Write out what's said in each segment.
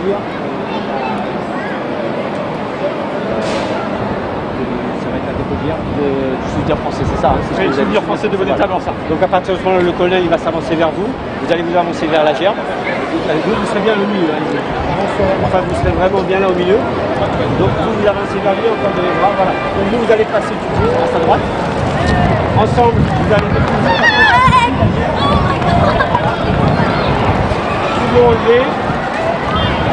dire. Ça va être un dépouillard du soutien français, c'est ça hein, c'est le soutien français de véritablement ça. Donc à partir de ce moment, le colonel il va s'avancer vers vous. Vous allez vous avancer vers la gerbe. Vous serez bien au milieu. Hein. Enfin, vous serez vraiment bien là au milieu. Donc vous avancez vers lui, encore de les bras. Voilà. Donc vous allez passer tout de suite à sa droite. Ensemble, vous allez vous enlever.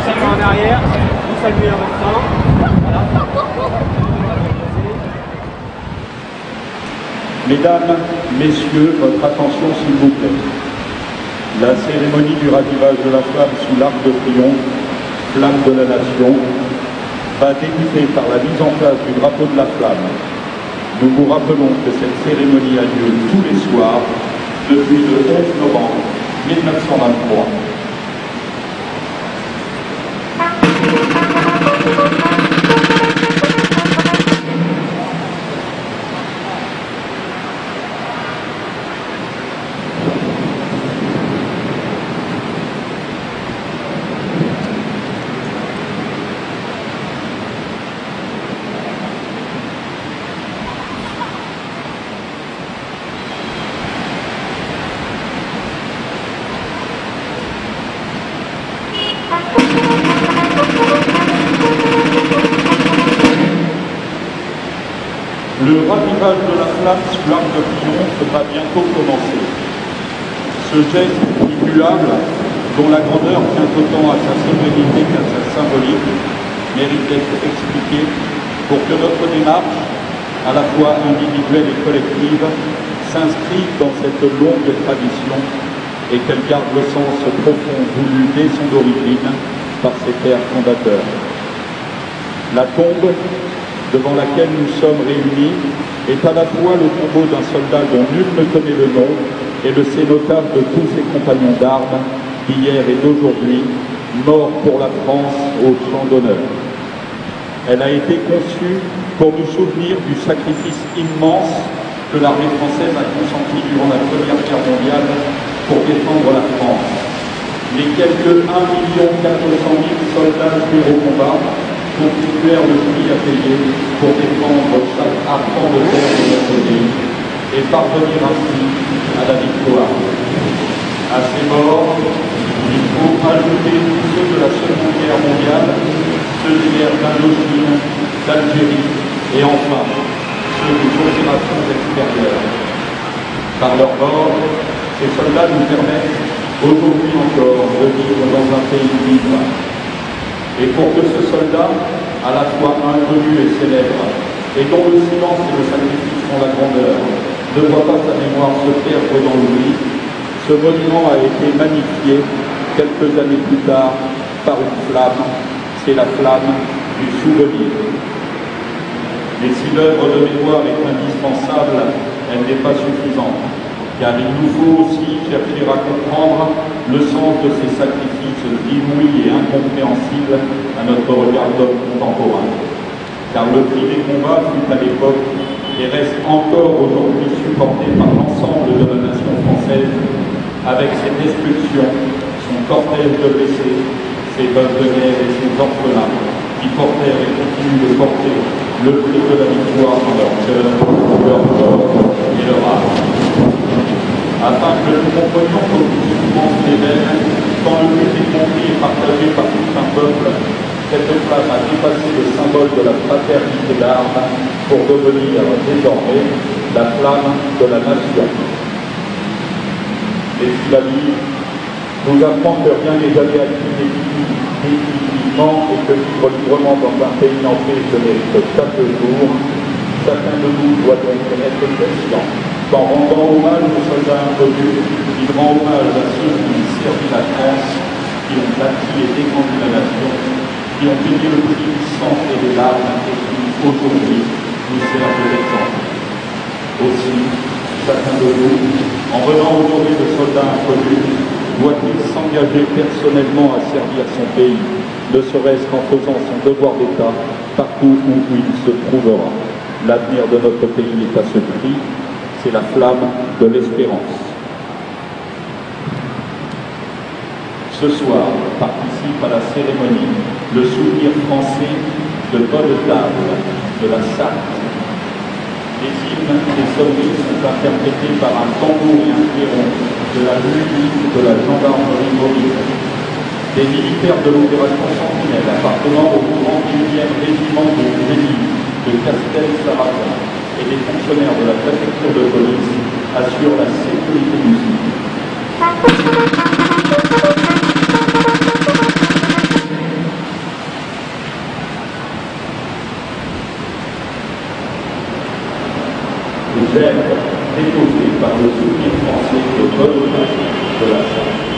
Ça va en arrière. Vous saluez en même temps. Voilà. Mesdames, Messieurs, votre attention s'il vous plaît. La cérémonie du ravivage de la flamme sous l'Arc de Triomphe, flamme de la nation, va débuter par la mise en place du drapeau de la flamme. Nous vous rappelons que cette cérémonie a lieu tous les soirs depuis le 11 novembre 1923. Le ravivage de la flamme sous l'Arc de Triomphe va bientôt commencer. Ce geste immuable, dont la grandeur tient autant à sa solennité qu'à sa symbolique, mérite d'être expliqué pour que notre démarche, à la fois individuelle et collective, s'inscrive dans cette longue tradition et qu'elle garde le sens profond voulu dès son origine par ses pères fondateurs. La tombe devant laquelle nous sommes réunis est à la fois le tombeau d'un soldat dont nul ne connaît le nom et le cénotaphe de tous ses compagnons d'armes d'hier et d'aujourd'hui, morts pour la France au champ d'honneur. Elle a été conçue pour nous souvenir du sacrifice immense que l'armée française a consenti durant la Première Guerre mondiale pour défendre la France. Les quelques 1 400 000 soldats tués au combat constituèrent le prix à payer pour défendre chaque arpent de terre de notre pays et parvenir ainsi à la victoire. À ces morts, il faut ajouter tous ceux de la Seconde Guerre mondiale, ceux des guerres d'Indochine, d'Algérie et enfin ceux des opérations extérieures. Par leur mort, ces soldats nous permettent aujourd'hui encore de vivre dans un pays libre. Et pour que ce soldat, à la fois inconnu et célèbre, et dont le silence et le sacrifice font la grandeur, ne voit pas sa mémoire se perdre dans l'oubli, ce monument a été magnifié quelques années plus tard par une flamme, c'est la flamme du souvenir. Mais si l'œuvre de mémoire est indispensable, elle n'est pas suffisante, car il nous faut aussi chercher à comprendre le sens de ces sacrifices inouïs et incompréhensibles à notre regard d'homme contemporain. Car le prix des combats fut à l'époque et reste encore aujourd'hui supporté par l'ensemble de la nation française, avec ses destructions, son cortège de blessés, ses veuves de guerre et ses orphelins, qui portèrent et continuent de porter le prix de la victoire dans leur cœur, leur corps et leur âme. Afin que nous comprenions comment l'événement, quand le but est compris et partagé par tout un peuple, cette flamme a dépassé le symbole de la fraternité d'armes pour devenir désormais la flamme de la nation. Et si la vie nous apprend que rien n'est jamais acquis définitivement et que vivre librement dans un pays en paix se mérite chaque jour, chacun de nous doit donc être conscient qu'en rendant hommage aux soldats inconnus, il rend hommage à ceux qui ont servi la France, qui ont bâti et défendu la nation, qui ont payé le prix du sang et des larmes et qui, aujourd'hui, nous servent d'exemple. Aussi, chacun de nous, en venant aujourd'hui de soldats inconnus, doit-il s'engager personnellement à servir son pays, ne serait-ce qu'en faisant son devoir d'État partout où il se trouvera. L'avenir de notre pays est à ce prix, c'est la flamme de l'espérance. Ce soir, participe à la cérémonie le souvenir français de bonne table de la Sarthe. Les hymnes des sommets sont interprétés par un tambour et un clairon de la musique de la gendarmerie mobile. Des militaires de l'opération Sentinelle appartenant au 31e régiment de génie de Castel-Sarrazin et des fonctionnaires de la préfecture de police assurent la sécurité du site. Les œuvres déposées par le souvenir français de bonne table de la Sarthe.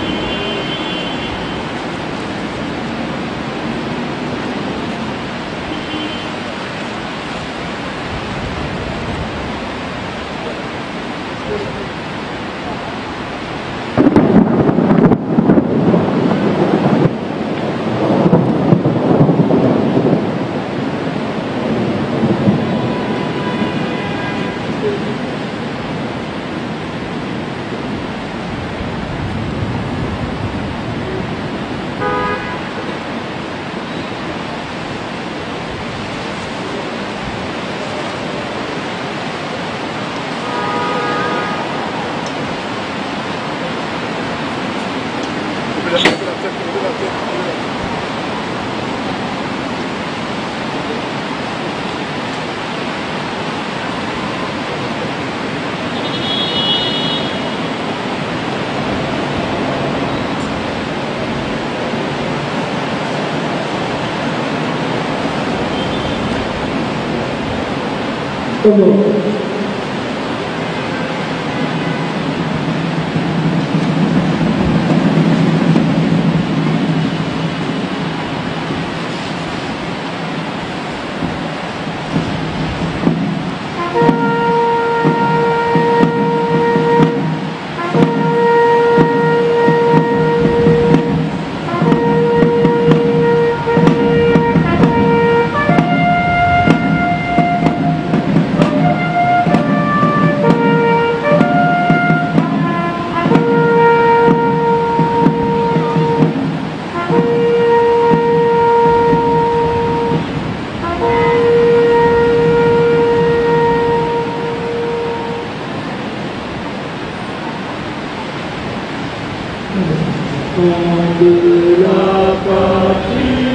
de la patrie,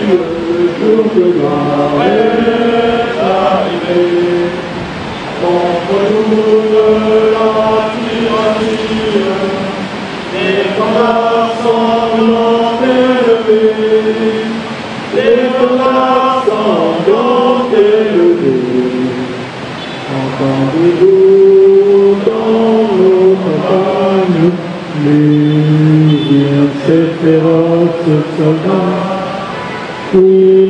le jour de gloire est arrivé. Contre nous de la tyrannie, les standards sanglants élevés, les standards sanglants élevés. Entendez-vous dans nos campagnes mugir ces féroces soldats qui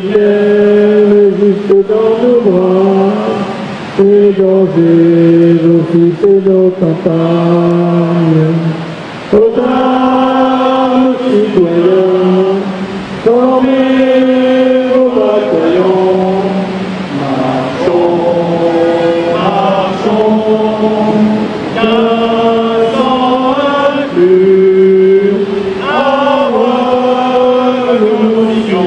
viennent jusque dans nos bras et danger nos fils et nos campagnes. Aux armes citoyens, formez vos bataillons, marchons, marchons, 15 ans inclus, à révolution.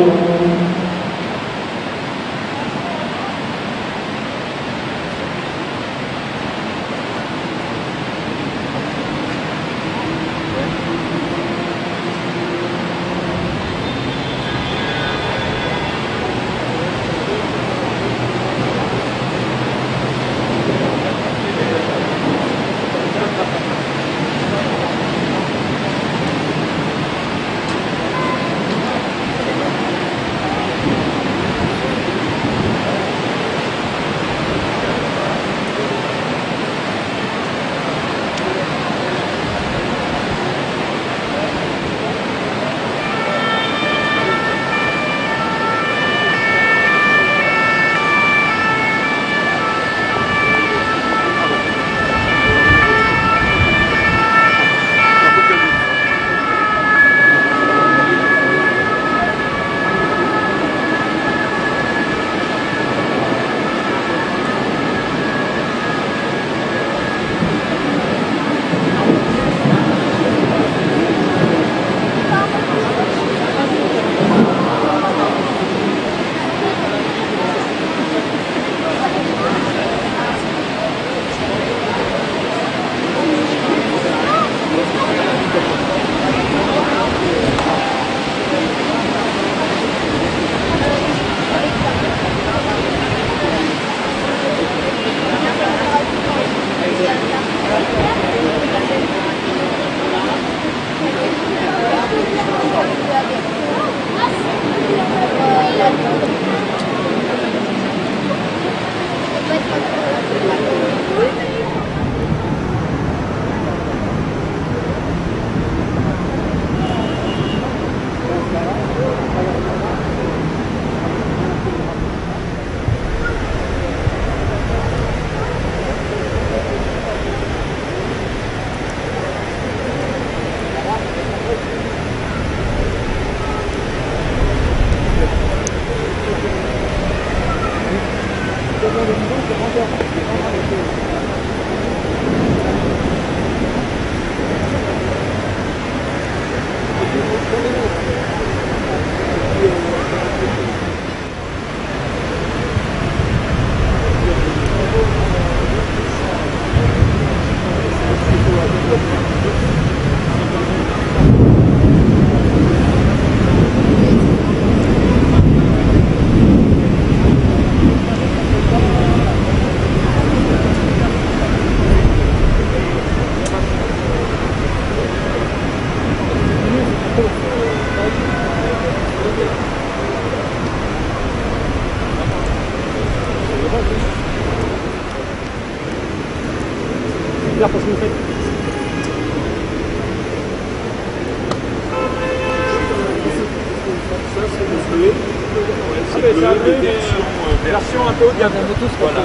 c'est un peu une version un peu haut de gamme. Voilà.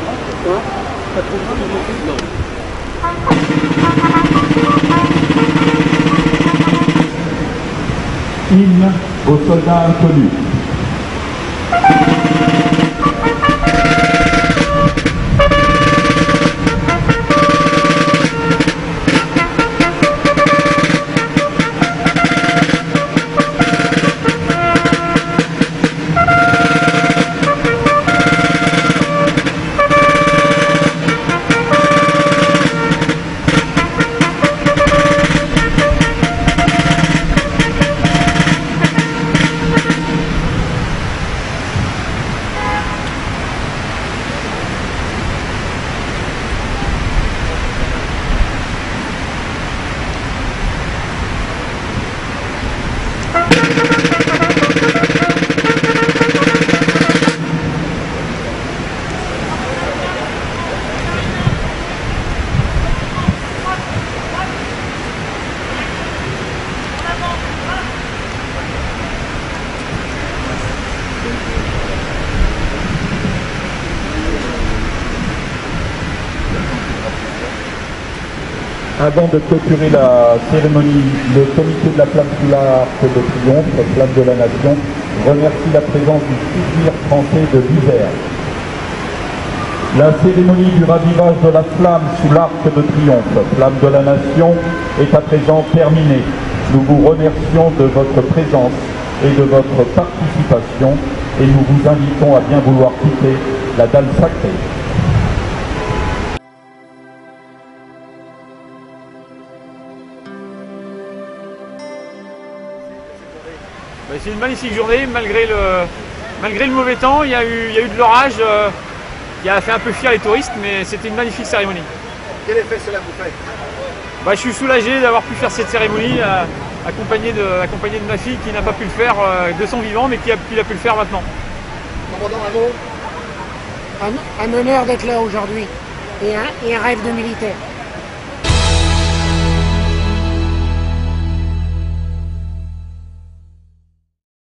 Hymne aux soldats inconnus. Avant de clôturer la cérémonie, le comité de la Flamme sous l'Arc de Triomphe, Flamme de la Nation, remercie la présence du souvenir français de l'hiver. La cérémonie du ravivage de la flamme sous l'Arc de Triomphe, Flamme de la Nation, est à présent terminée. Nous vous remercions de votre présence et de votre participation et nous vous invitons à bien vouloir quitter la dalle sacrée. C'est une magnifique journée, malgré le mauvais temps. Il y a eu de l'orage qui a fait un peu fuir les touristes, mais c'était une magnifique cérémonie. Quel effet cela vous fait? Je suis soulagé d'avoir pu faire cette cérémonie, accompagné de ma fille qui n'a pas pu le faire de son vivant, mais qui a pu le faire maintenant. Commandant, un mot? Un honneur d'être là aujourd'hui et un rêve de militaire.